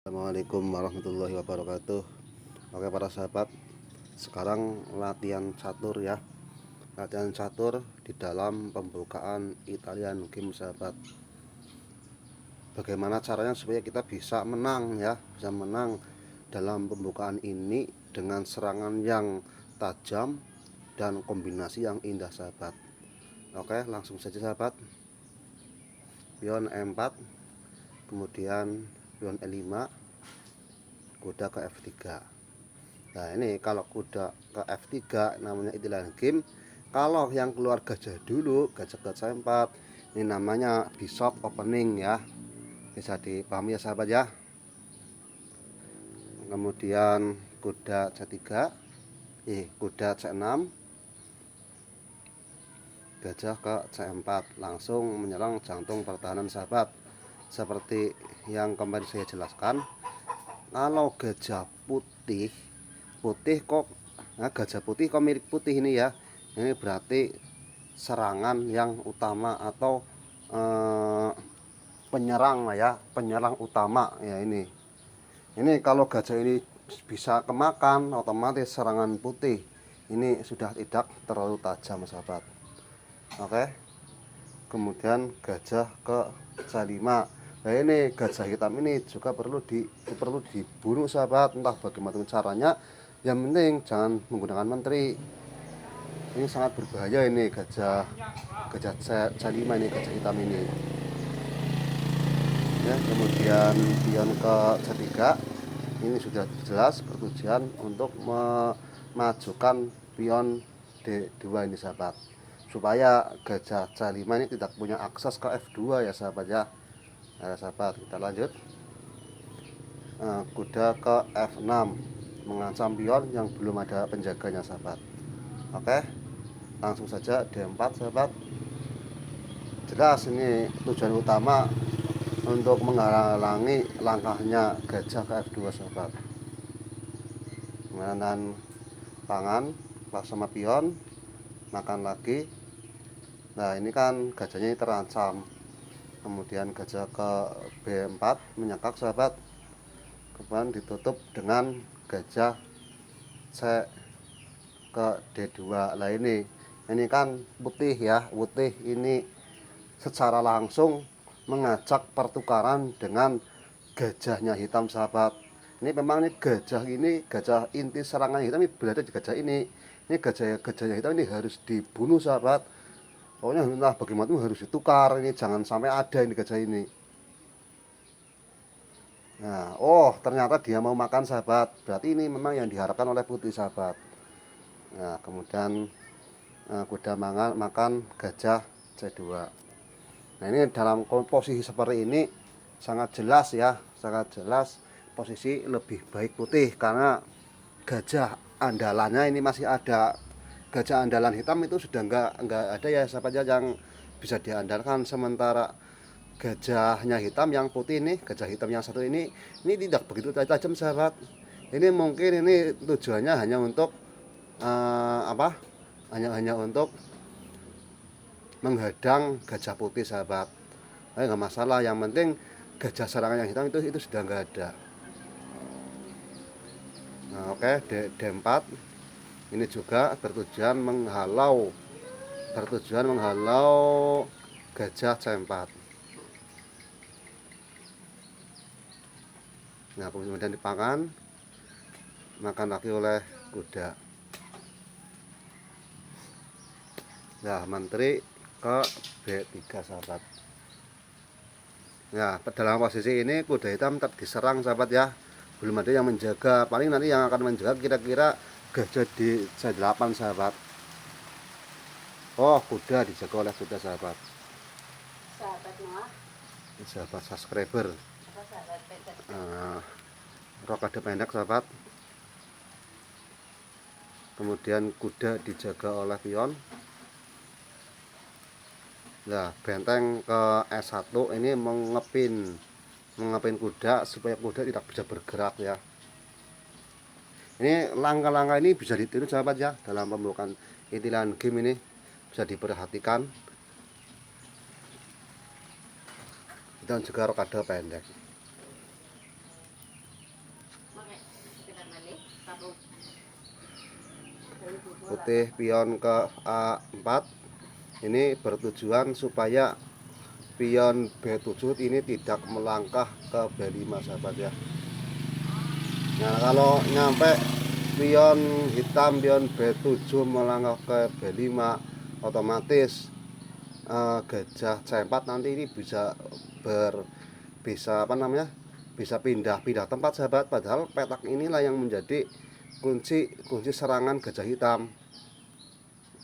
Assalamualaikum warahmatullahi wabarakatuh. Oke para sahabat, sekarang latihan catur ya. Latihan catur di dalam pembukaan Italian Game sahabat. Bagaimana caranya supaya kita bisa menang ya, bisa menang dalam pembukaan ini dengan serangan yang tajam dan kombinasi yang indah sahabat. Oke, langsung saja sahabat. Pion E4, kemudian pion E5, kuda ke F3. Nah ini kalau kuda ke F3 namanya Italian Game. Kalau yang keluar gajah dulu, gajah ke C4, ini namanya bishop opening ya. Bisa dipahami ya sahabat ya. Kemudian kuda C3, kuda C6, gajah ke C4, langsung menyerang jantung pertahanan sahabat. Seperti yang kemarin saya jelaskan, kalau gajah putih kok, nah gajah putih kok mirip putih ini ya, ini berarti serangan yang utama atau penyerang ya, penyerang utama ya. Ini kalau gajah ini bisa kemakan, otomatis serangan putih ini sudah tidak terlalu tajam sahabat. Oke, kemudian gajah ke C5. Nah ini gajah hitam ini juga perlu dibunuh sahabat, entah bagaimana caranya. Yang penting jangan menggunakan menteri. Ini sangat berbahaya ini gajah C5 ini, gajah hitam ini. Ya, kemudian pion ke C3. Ini sudah jelas bertujuan untuk memajukan pion D2 ini sahabat, supaya gajah C5 ini tidak punya akses ke F2 ya sahabat ya. Nah, sahabat, kita lanjut. Kuda ke F6, mengancam pion yang belum ada penjaganya sahabat. Oke, langsung saja D4 sahabat. Jelas ini tujuan utama untuk menghalangi langkahnya gajah ke F2 sahabat. Kemudian tangan pas sama pion, makan lagi. Nah ini kan gajahnya terancam. Kemudian gajah ke B4 menyekak sahabat, kemudian ditutup dengan gajah C ke D2. Lah ini kan putih ya, putih ini secara langsung mengajak pertukaran dengan gajahnya hitam sahabat. Ini memang gajah inti serangan hitam ini berada di gajah ini. Ini gajahnya hitam ini harus dibunuh sahabat. Pokoknya entah bagaimana itu harus ditukar, ini jangan sampai ada ini gajah ini. Nah, ternyata dia mau makan sahabat. Berarti ini memang yang diharapkan oleh putih sahabat. Nah, kemudian kuda makan gajah C2. Nah, ini dalam posisi seperti ini sangat jelas ya, sangat jelas posisi lebih baik putih karena gajah andalannya ini masih ada. Gajah andalan hitam itu sudah enggak ada ya sahabat ya yang bisa diandalkan. Sementara gajahnya hitam yang putih ini, gajah hitam yang satu ini tidak begitu tajam sahabat. Ini mungkin ini tujuannya hanya untuk hanya untuk menghadang gajah putih sahabat. Nggak masalah, yang penting gajah serangan yang hitam itu sudah nggak ada. Nah, oke, D4 ini juga bertujuan menghalau gajah C4. Nah, kemudian dipakan, makan lagi oleh kuda. Nah, menteri ke B3 sahabat. Nah, dalam posisi ini kuda hitam tetap diserang sahabat ya. Belum ada yang menjaga, paling nanti yang akan menjaga kira-kira gajah di C8 sahabat. Kuda dijaga oleh kuda sahabat. Sahabat subscriber. Rokade pendek sahabat. Kemudian kuda dijaga oleh pion. Nah, benteng ke S1 ini mengepin kuda supaya kuda tidak bisa bergerak ya. Ini langkah-langkah ini bisa ditiru sahabat ya, dalam pembukaan Italian Game ini bisa diperhatikan. Dan juga rokade pendek. Putih pion ke A4 ini bertujuan supaya pion B7 ini tidak melangkah ke B5 sahabat ya. Nah kalau nyampe pion hitam pion B7 melangkah ke B5 otomatis gajah C4 nanti ini bisa bisa pindah tempat sahabat, padahal petak inilah yang menjadi kunci serangan gajah hitam.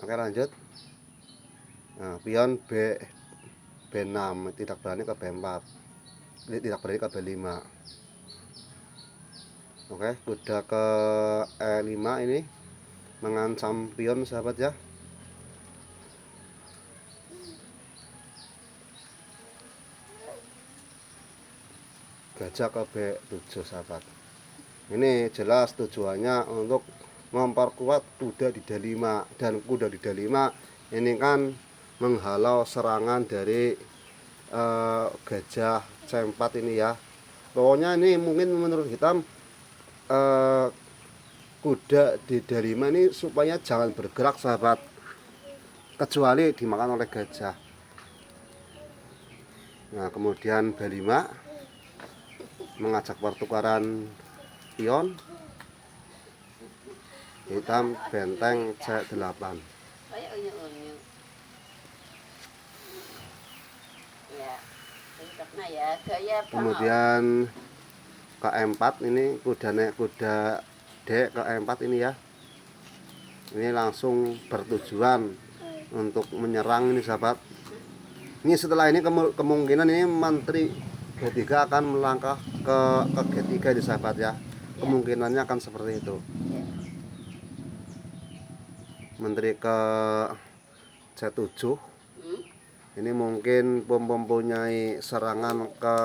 Oke lanjut. Nah, pion B6 tidak berani ke B4, tidak berani ke B5. Oke, kuda ke E5 ini mengancam pion sahabat ya. Gajah ke B7 sahabat. Ini jelas tujuannya untuk memperkuat kuda di D5, dan kuda di D5 ini kan menghalau serangan dari gajah C4 ini ya. Pokoknya ini mungkin menurut hitam kuda di D5 ini supaya jangan bergerak sahabat, kecuali dimakan oleh gajah. Nah kemudian B5 mengajak pertukaran pion, hitam benteng C8. Kemudian ke E4 ini kuda D ke E4 ini ya. Ini langsung bertujuan untuk menyerang ini sahabat. Ini setelah ini kemungkinan ini menteri G3 akan melangkah ke G3 di sahabat ya. Kemungkinannya akan seperti itu. Menteri ke C7 ini mungkin mempunyai serangan ke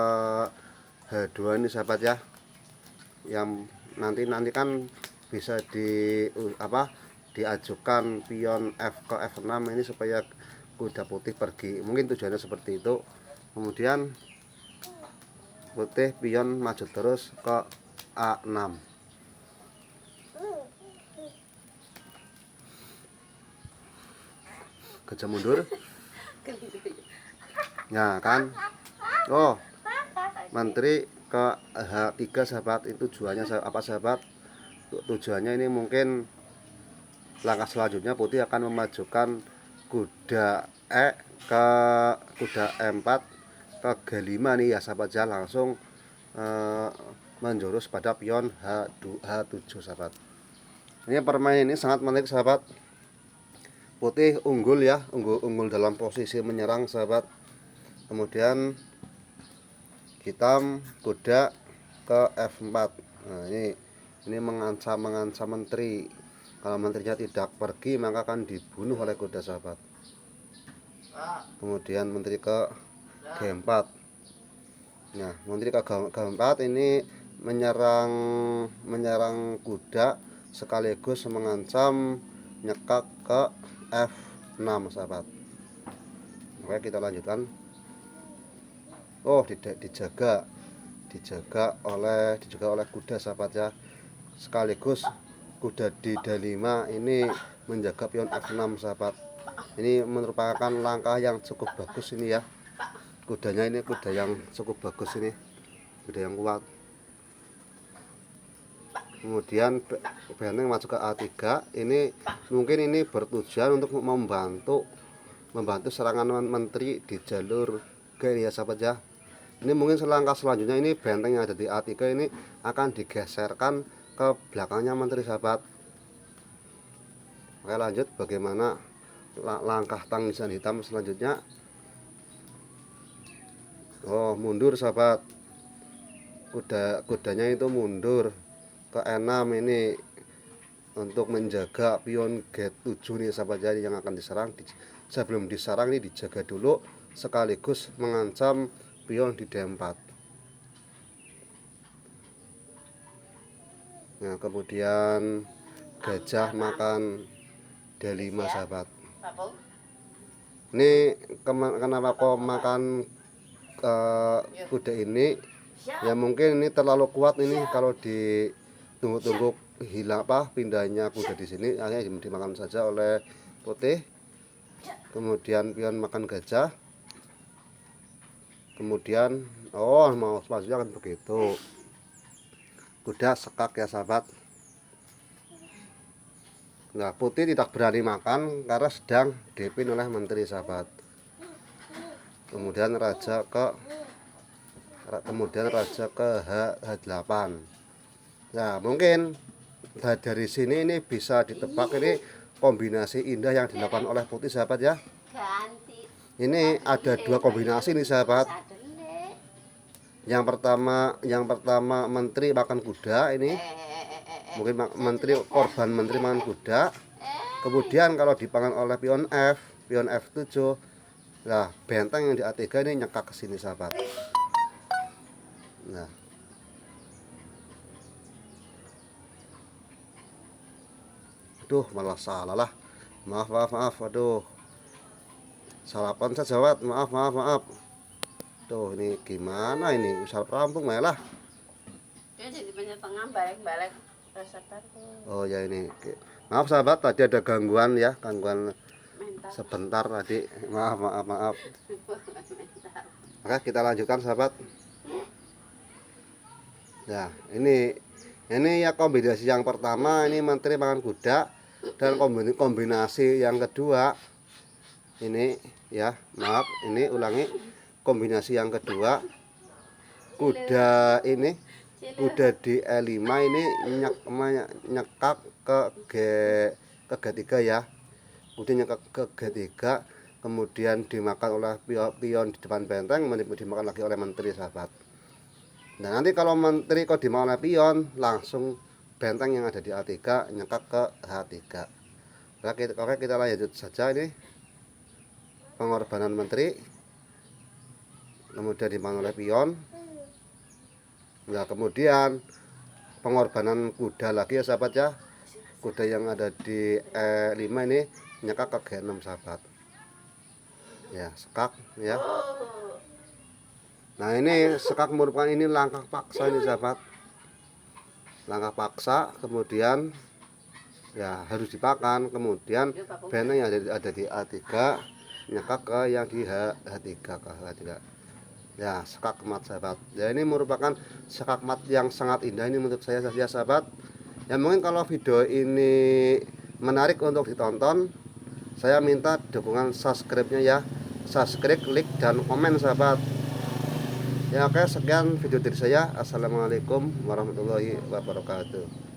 H2 ini sahabat ya, yang nanti kan bisa diajukan pion F ke F6 ini supaya kuda putih pergi, mungkin tujuannya seperti itu. Kemudian putih pion maju terus ke A6. Gajah mundur. Ya kan. Oh, menteri ke H3 sahabat. Itu tujuannya apa sahabat? Tujuannya ini mungkin langkah selanjutnya putih akan memajukan kuda E ke kuda E4 ke G5 nih ya sahabat ya, langsung menjurus pada pion H7 sahabat. Ini permainan ini sangat menarik sahabat. Putih unggul ya, unggul dalam posisi menyerang sahabat. Kemudian hitam kuda ke F4. Nah, ini mengancam menteri. Kalau menterinya tidak pergi maka akan dibunuh oleh kuda sahabat. Kemudian menteri ke G4. Nah, menteri ke G4 ini menyerang kuda sekaligus mengancam nyekak ke F6 sahabat. Oke, kita lanjutkan. Oh, dijaga oleh kuda sahabat ya. Sekaligus kuda di D5 ini menjaga pion F6 sahabat. Ini merupakan langkah yang cukup bagus ini ya. Kudanya ini kuda yang cukup bagus ini, kuda yang kuat. Kemudian benteng maju ke A3. Ini mungkin ini bertujuan untuk membantu serangan menteri di jalur G ya sahabat ya. Ini mungkin selangkah selanjutnya ini benteng yang ada di A3 ini akan digeserkan ke belakangnya menteri sahabat. Oke lanjut, bagaimana langkah tangisan hitam selanjutnya. Oh, mundur sahabat. Kudanya itu mundur ke E6 ini untuk menjaga pion G7 nih sahabat jadi yang akan diserang. Sebelum diserang ini dijaga dulu sekaligus mengancam pion di D4. Nah kemudian gajah makan D5 sahabat. Ini kenapa kok makan kuda ini ya, mungkin ini terlalu kuat ini kalau ditunggu-tunggu hilang pindahnya kuda di sini hanya dimakan saja oleh putih. Kemudian pion makan gajah. Kemudian mau maksudnya kan begitu. Kuda sekak ya sahabat. Nah, putih tidak berani makan karena sedang dipimpin oleh menteri sahabat. Kemudian raja ke H8. Nah, mungkin dari sini ini bisa ditebak ini kombinasi indah yang dilakukan oleh putih sahabat ya. Ini ada dua kombinasi nih sahabat. Yang pertama menteri makan kuda ini. Mungkin korban menteri makan kuda. Kemudian kalau dipangan oleh pion F7. Nah, benteng yang di A3 ini nyekak ke sini sahabat. Nah. Aduh, malah salah lah. Maaf. Aduh. Salah pencet sahabat. Maaf. Tuh, ini gimana ini? Misal rampung malah. Dia jadi banyak tengah balik-balik. Oh ya ini. Maaf sahabat, tadi ada gangguan mental. Sebentar tadi. Maaf. Oke, kita lanjutkan sahabat. Nah, ini ya kombinasi yang pertama ini menteri makan kuda, dan kombinasi yang kedua ini ya, maaf, ini ulangi. Kombinasi yang kedua kuda di E5 ini nyekak ke G3 ya. Kemudian nyekak ke G3, kemudian dimakan oleh pion di depan benteng, dimakan lagi oleh menteri sahabat. Nah, nanti kalau menteri kok dimakan oleh pion, langsung benteng yang ada di A3 nyekak ke H3. Oke, kita lanjut saja ini pengorbanan menteri. Kemudian dimakan oleh pion. Nah, kemudian pengorbanan kuda lagi ya sahabat ya. Kuda yang ada di E5 ini nyekak ke G6 sahabat. Ya, sekak ya. Nah, ini sekak merupakan ini langkah paksa ini sahabat. Langkah paksa, kemudian ya harus dipakan. Kemudian benteng yang ada di A3 nyekak ke yang di H3 ya, sekak mat sahabat. Ya, ini merupakan sekak mat yang sangat indah ini menurut saya sahabat. Ya, mungkin kalau video ini menarik untuk ditonton, saya minta dukungan subscribe-nya ya. Subscribe, like, dan komen sahabat. Ya, oke, sekian video dari saya. Assalamualaikum warahmatullahi wabarakatuh.